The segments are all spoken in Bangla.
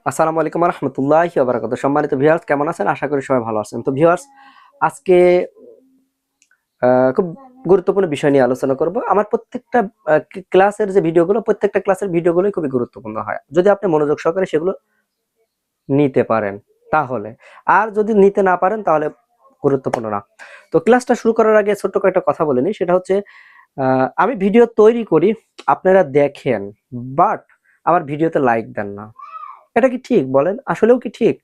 আসসালামু আলাইকুম ওয়া রাহমাতুল্লাহি ওয়া বারাকাতুহু। সম্মানিত ভিউয়ার্স, কেমন আছেন? আশা করি সবাই ভালো আছেন। তো ভিউয়ার্স, আজকে খুব গুরুত্বপূর্ণ বিষয় নিয়ে আলোচনা করব। আমার প্রত্যেকটা ক্লাসের যে ভিডিওগুলো, প্রত্যেকটা ক্লাসের ভিডিওগুলোই খুবই গুরুত্বপূর্ণ হয়। যদি আপনি মনোযোগ সহকারে সেগুলো নিতে পারেন তাহলে। আর যদি নিতে না পারেন তাহলে গুরুত্বপূর্ণ না। তো ক্লাসটা শুরু করার আগে ছোট্ট কয়েকটা কথা বলে নিই। সেটা হচ্ছে আমি ভিডিও তৈরি করি, আপনারা দেখেন, বাট আমার ভিডিওতে লাইক দেন না। এটা কি ঠিক বলেন? আসলেও কি ঠিক?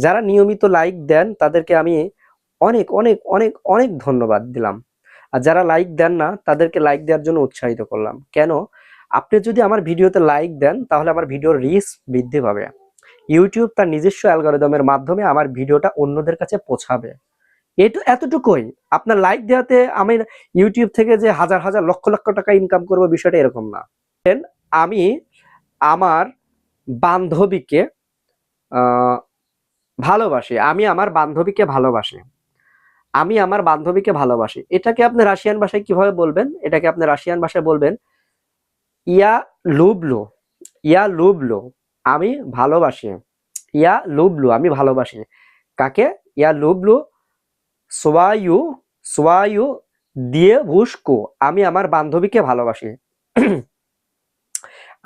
যারা নিয়মিত লাইক দেন তাদেরকে আমি অনেক অনেক অনেক অনেক ধন্যবাদ দিলাম। আর যারা লাইক দেন না তাদেরকে লাইক দেওয়ার জন্য উৎসাহিত করলাম। কেন? আপনি যদি আমার ভিডিওতে লাইক দেন তাহলে আমার ভিডিওর রিচ বৃদ্ধি পাবে। ইউটিউব তার নিজস্ব অ্যালগরিদমের মাধ্যমে আমার ভিডিওটা অন্যদের কাছে পৌঁছাবে। এতটুকুই। আপনার লাইক দেওয়াতে আমি ইউটিউব থেকে যে হাজার হাজার লক্ষ লক্ষ টাকা ইনকাম করবো, বিষয়টা এরকম না। আমি আমার বান্ধবীকে ভালোবাসি। আমি আমার বান্ধবীকে ভালোবাসি। আমি আমার বান্ধবীকে ভালোবাসি। এটাকে আপনি রাশিয়ান ভাষায় কিভাবে বলবেন? এটাকে আপনি রাশিয়ান ভাষায় বলবেন ইয়া লুবলু। ইয়া লুবলু। আমি ভালোবাসি। ইয়া লুবলু, আমি ভালোবাসি। কাকে? ইয়া লুবলু সোয়ায়ু সোয়ায়ু দিয়ে ভুস্কো। আমি আমার বান্ধবীকে ভালোবাসি।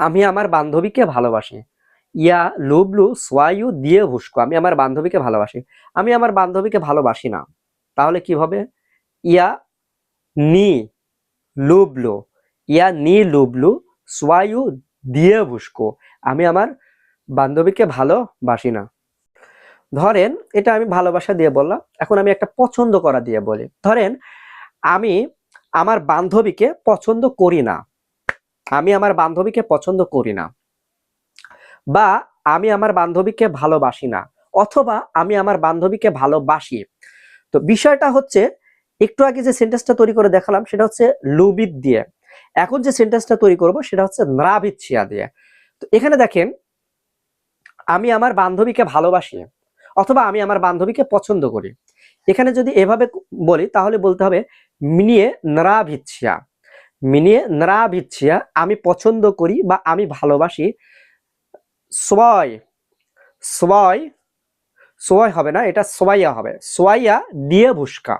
আমি আমার বান্ধবীকে ভালোবাসি। ইয়া লুবলু সোয়ায়ু দিয়ে ভুস্কো। আমি আমার বান্ধবীকে ভালোবাসি। আমি আমার বান্ধবীকে ভালোবাসি না। তাহলে কি হবে? ইয়া নি লুবলু। ইয়া নি লুবলু সোয়ায়ু দিয়ে ভুস্কো। আমি আমার বান্ধবীকে ভালোবাসি না। ধরেন এটা আমি ভালোবাসা দিয়ে বললাম। এখন আমি একটা পছন্দ করা দিয়ে বলি। ধরেন আমি আমার বান্ধবীকে পছন্দ করি না। আমি আমার বান্ধবীকে পছন্দ করি না। বা আমি আমার বান্ধবীকে ভালোবাসি না। অথবা আমি আমার বান্ধবীকে ভালোবাসি। তো বিষয়টা হচ্ছে, একটু আগে যে সেন্টেন্সটা তৈরি করে দেখালাম সেটা হচ্ছে লুবিদ দিয়ে। এখন যে সেন্টেন্সটা তৈরি করব সেটা হচ্ছে নরাবিচ্ছিয়া দিয়ে। তো এখানে দেখেন, আমি আমার বান্ধবীকে ভালোবাসি অথবা আমি আমার বান্ধবীকে পছন্দ করি। এখানে যদি এভাবে বলি তাহলে বলতে হবে মিনিয়ে নরাবিচ্ছিয়া। মিনিয়ে নরাবিচ্ছিয়া, আমি পছন্দ করি বা আমি ভালোবাসি। সোয় সোয় সোয় হবে না, এটা সোয়াইয়া হবে। সোয়াইয়া দিয়ে ভুস্কা।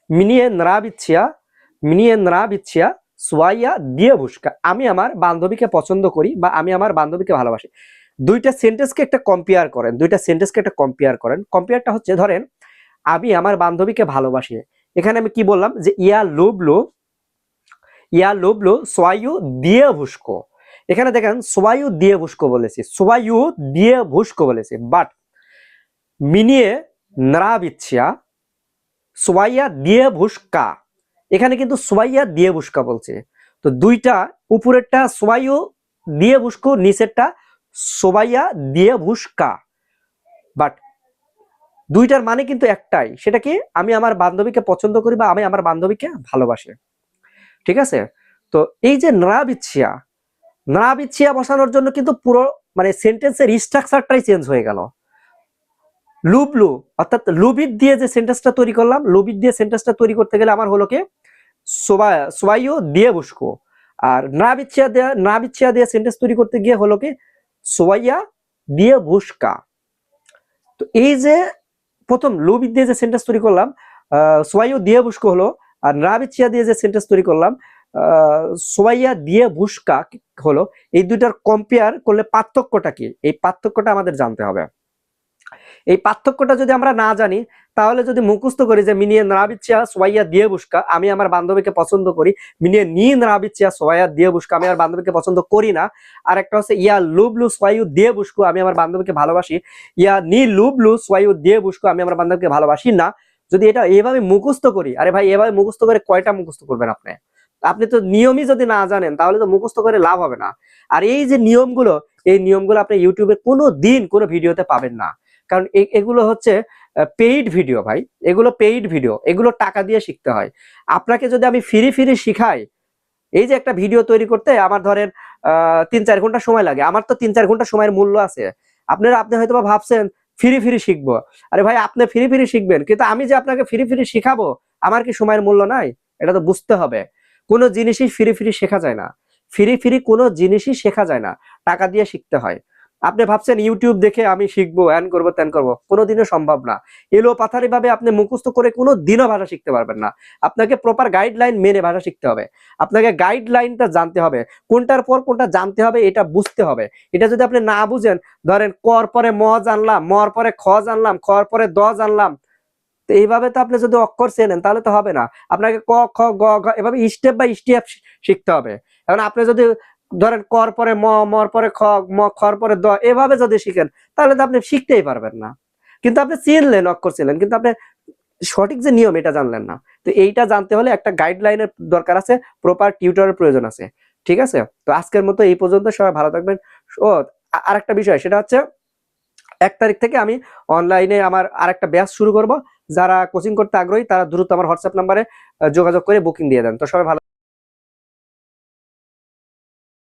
মিনিয়ে নরাবিচ্ছিয়া। মিনিয়ে নরাবিচ্ছিয়া সোয়াইয়া দিয়ে ভুস্কা। আমি আমার বান্ধবীকে পছন্দ করি বা আমি আমার বান্ধবীকে ভালোবাসি। দুইটা সেন্টেন্সকে একটা কম্পেয়ার করেন। দুইটা সেন্টেন্সকে একটা কম্পেয়ার করেন। কম্পেয়ারটা হচ্ছে, ধরেন আমি আমার বান্ধবীকে ভালোবাসি। এখানে আমি কি বললাম? যে ইয়া লুবলু সোয়ায়ু দিয়ে ভুস্কো। এখানে দেখেন সোয়ায়ু দিয়ে ভুস্কো বলেছি, সোয়ায়ু দিয়ে ভুস্কো বলেছি। বাট মিনিয়ে নরাবিচ্ছিয়া সোয়াইয়া দিয়ে ভুস্কা, এখানে কিন্তু সোয়াইয়া দিয়ে ভুস্কা বলছে। তো দুইটা, উপরেরটা সোয়াইউ দিয়ে ভুস্কো, নিচেরটা সোয়াইয়া দিয়ে ভুস্কা। বাট দুইটার মানে কিন্তু একটাই। সেটা কি? আমি আমার বান্ধবীকে পছন্দ করি বা আমি আমার বান্ধবীকে ভালোবাসি। ঠিক আছে? তো এই যে নরাবিচ্ছিয়া, নরাবিচ্ছিয়া বসানোর জন্য কিন্তু পুরো মানে সেন্টেন্সের স্ট্রাকচারটাই চেঞ্জ হয়ে গেল। লুবলু অর্থাৎ লুবিদ দিয়ে যে সেন্টেন্সটা তৈরি করলাম, লুবিদ দিয়ে সেন্টেন্সটা তৈরি করতে গেলে আমার হলো কি সোয়াইও দিয়ে বসকো। আর না বিচ্ছিয়া দিয়ে সেন্টেন্স তৈরি করতে গিয়ে হলো কি সোয়াইয়া দিয়ে ভুস্কা। তো এই যে প্রথম লুবিদ দিয়ে যে সেন্টেন্স তৈরি করলাম, সোয়াইও দিয়ে ভুস্কো হলো। আর না বিচ্ছিয়া দিয়ে যে সেন্টেন্স তৈরি করলাম, সোয়াইয়া দিয়ে ভুস্কা হলো। এই দুইটার কম্পেয়ার করলে পার্থক্যটা কি, এই পার্থক্যটা আমাদের জানতে হবে। এই পার্থক্যটা যদি আমরা না জানি, তাহলে যদি মুখস্থ করি যে মিনিয়ে নরাবিচ্ছিয়া সোয়াইয়া দিয়ে বুস্কা, আমি আমার বান্ধবীকে পছন্দ করি। মিনিয়ে নি নরাবিচ্ছিয়া সোয়াইয়া দিয়ে বুস্কা, আমি আমার বান্ধবীকে পছন্দ করি না। আর একটা হচ্ছে ইয়া লুবলু সোয়াইউ দিয়ে বুস্কো, আমি আমার বান্ধবীকে ভালোবাসি। ইয়া নি লুবলু সোয়াইউ দিয়ে বুস্কো, আমি আমার বান্ধবীকে ভালোবাসি না। যদি এটা এইভাবে মুখস্থ করি, আরে ভাই এভাবে মুখস্থ করে কয়টা মুখস্থ করবেন আপনি? আপনি তো নিয়মই যদি না জানেন তাহলে তো মুখস্থ করে লাভ হবে না। আর এই যে নিয়মগুলো, এই নিয়মগুলো আপনি ইউটিউবে কোনো দিন কোনো ভিডিওতে পাবেন না। কারণ এগুলো হচ্ছে পেইড ভিডিও ভাই। এগুলো পেইড ভিডিও, এগুলো টাকা দিয়ে শিখতে হয়। আপনাকে যদি আমি ফ্রি শিখাই, এই যে একটা ভিডিও তৈরি করতে আমার ধরেন ৩-৪ ঘন্টা সময় লাগে, আমার তো ৩-৪ ঘন্টা সময়ের মূল্য আছে। আপনি হয়তো ভাবছেন ফ্রি শিখবো। আরে ভাই, আপনি ফ্রি শিখবেন, কিন্তু আমি যে আপনাকে ফ্রি শিখাবো, আমার কি সময়ের মূল্য নাই? এটা তো বুঝতে হবে। কোনো জিনিসই ফ্রি শেখা যায় না। ফ্রি কোনো জিনিসই শেখা যায় না, টাকা দিয়ে শিখতে হয়। আপনি ভাবছেন ইউটিউব দেখে আমি শিখবো, এন করবো তেন করবো, কোনোদিনও সম্ভব না। এলো পাথারি ভাবে আপনি মুখস্থ করে কোনো দিনও ভাষা শিখতে পারবেন না। আপনাকে প্রপার গাইডলাইন মেনে ভাষা শিখতে হবে। আপনাকে গাইডলাইনটা জানতে হবে, কোনটার পর কোনটা জানতে হবে এটা বুঝতে হবে। এটা যদি আপনি না বুঝেন, ধরেন কর পরে ম জানলাম, মর পরে খ জানলাম, খর পরে দ জানলাম, তো এইভাবে তো আপনি যদি অক্ষর চেনেন তাহলে তো হবে না। আপনাকে ক খ গ ঘ এভাবে স্টেপ বাই স্টেপ শিখতে হবে। এখন আপনি যদি ধরেন কর পরে ম, মর পরে খ, খর পরে দ, এভাবে যদি শিখেন তাহলে তো আপনি শিখতেই পারবেন না। কিন্তু আপনি চিনলেন, অক্ষর চিনলেন, কিন্তু আপনি সঠিক যে নিয়ম এটা জানলেন না। তো এইটা জানতে হলে একটা গাইডলাইনের দরকার আছে, প্রপার টিউটরের প্রয়োজন আছে। ঠিক আছে, তো আজকের মতো এই পর্যন্ত। সবাই ভালো থাকবেন। ও আরেকটা বিষয়, সেটা হচ্ছে 1 তারিখ থেকে আমি অনলাইনে আমার আরেকটা ব্যাচ শুরু করব। যারা কোচিং করতে আগ্রহী তারা দ্রুত আমার হোয়াটসঅ্যাপ নাম্বারে যোগাযোগ করে বুকিং দিয়ে দেন। তো সবাই ভালো